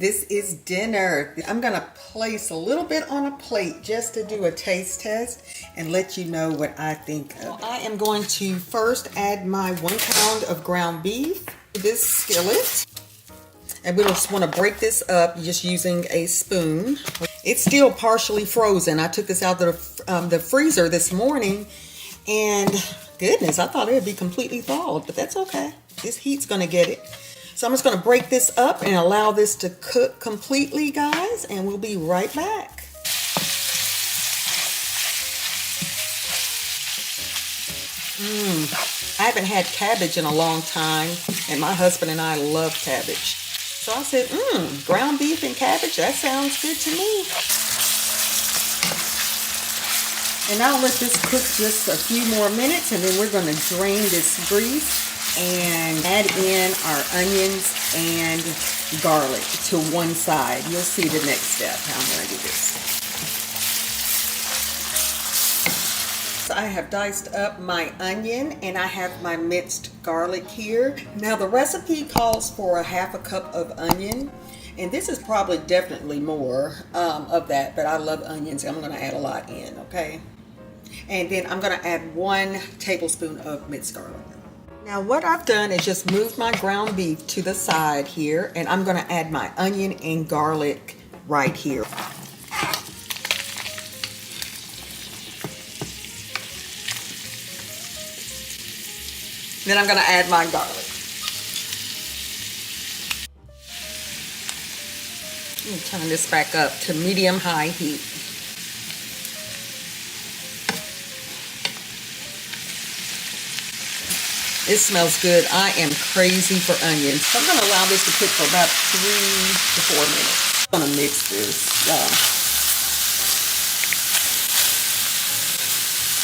This is dinner. I'm gonna place a little bit on a plate just to do a taste test and let you know what I think of. I am going to first add my 1 pound of ground beef to this skillet. And we just want to break this up just using a spoon. It's still partially frozen. I took this out of the freezer this morning, and goodness, I thought it would be completely thawed, but that's okay. This heat's gonna get it. So I'm just gonna break this up and allow this to cook completely, guys, and we'll be right back. I haven't had cabbage in a long time, and my husband and I love cabbage. So I said, ground beef and cabbage, that sounds good to me. And I'll let this cook just a few more minutes, and then we're gonna drain this grease and add in our onions and garlic to one side. You'll see the next step, how I'm going to do this. So I have diced up my onion and I have my minced garlic here. Now the recipe calls for a 1/2 cup of onion, and this is probably definitely more of that, but I love onions. I'm going to add a lot in, okay? And then I'm going to add 1 tablespoon of minced garlic. Now what I've done is just moved my ground beef to the side here, and I'm going to add my onion and garlic right here. Then I'm going to add my garlic. Let me turn this back up to medium-high heat. It smells good. I am crazy for onions. So I'm going to allow this to cook for about 3 to 4 minutes. I'm going to mix this.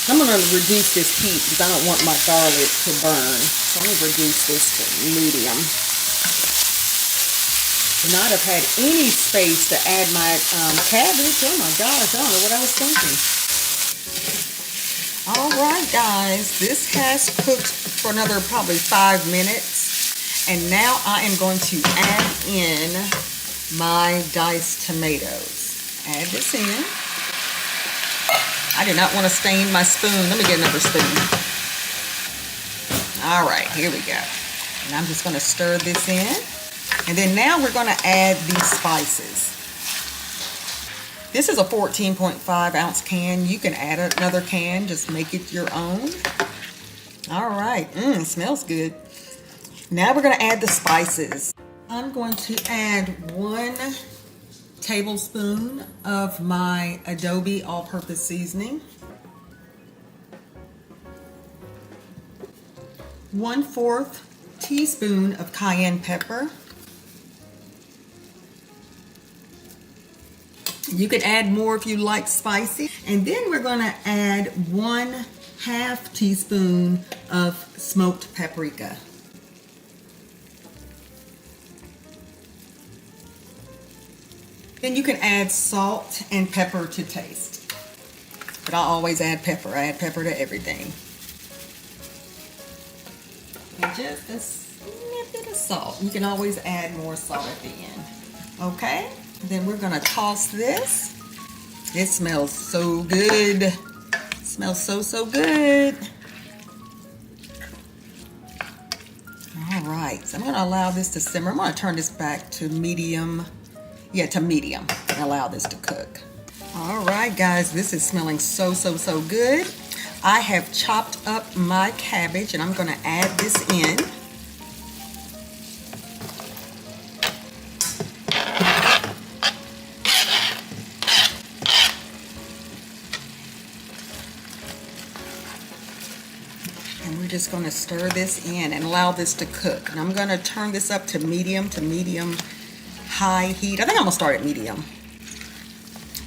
I'm going to reduce this heat because I don't want my garlic to burn. So I'm going to reduce this to medium. Would not have had any space to add my cabbage. Oh my gosh, I don't know what I was thinking. All right, guys, this has cooked for another probably 5 minutes. And now I am going to add in my diced tomatoes. Add this in. I do not want to stain my spoon. Let me get another spoon. All right, here we go. And I'm just going to stir this in. And then now we're going to add these spices. This is a 14.5 ounce can. You can add another can, just make it your own. All right, it smells good. Now we're gonna add the spices. I'm going to add 1 tablespoon of my Adobe all-purpose seasoning. 1/4 teaspoon of cayenne pepper. You can add more if you like spicy. And then we're going to add 1/2 teaspoon of smoked paprika. Then you can add salt and pepper to taste. But I always add pepper. I add pepper to everything. And just a snippet of salt. You can always add more salt at the end. Okay? Then we're gonna toss this. It smells so good. It smells so good. All right, so I'm gonna allow this to simmer. I'm gonna turn this back to medium. Yeah, to medium, and allow this to cook. All right, guys, this is smelling so good. I have chopped up my cabbage, and I'm gonna add this in. And we're just going to stir this in and allow this to cook. And I'm going to turn this up to medium high heat. I think I'm going to start at medium.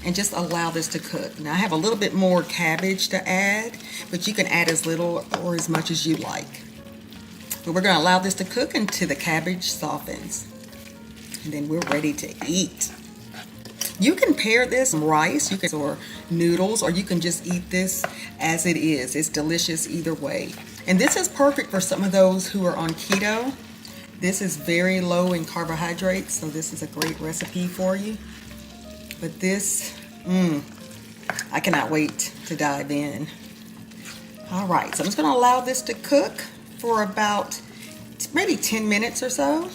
And just allow this to cook. Now I have a little bit more cabbage to add, but you can add as little or as much as you like. But we're going to allow this to cook until the cabbage softens. And then we're ready to eat. You can pair this with rice, or noodles, or you can just eat this as it is. It's delicious either way. And this is perfect for some of those who are on keto This is very low in carbohydrates, so this is a great recipe for you. But this, I cannot wait to dive in. All right, so I'm just gonna allow this to cook for about maybe 10 minutes or so,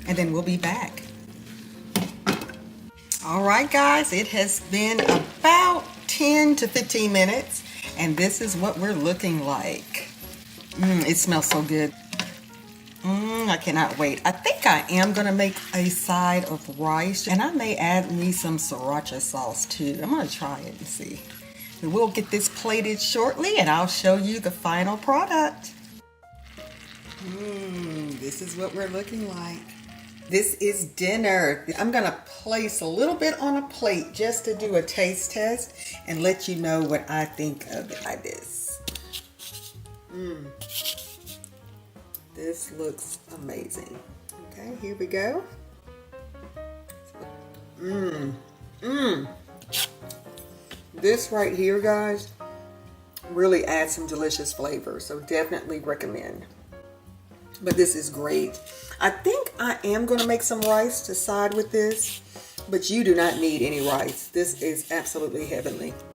and then we'll be back. All right, guys, it has been about 10 to 15 minutes, and this is what we're looking like. It smells so good. I cannot wait. I think I am gonna make a side of rice, and I may add me some sriracha sauce too. I'm gonna try it and see. We'll get this plated shortly, and I'll show you the final product. This is what we're looking like. This is dinner. I'm gonna place a little bit on a plate just to do a taste test and let you know what I think of it like this. This looks amazing. Okay, here we go. This right here, guys, really adds some delicious flavor, so definitely recommend. But this is great. I think I am going to make some rice to side with this, but you do not need any rice. This is absolutely heavenly.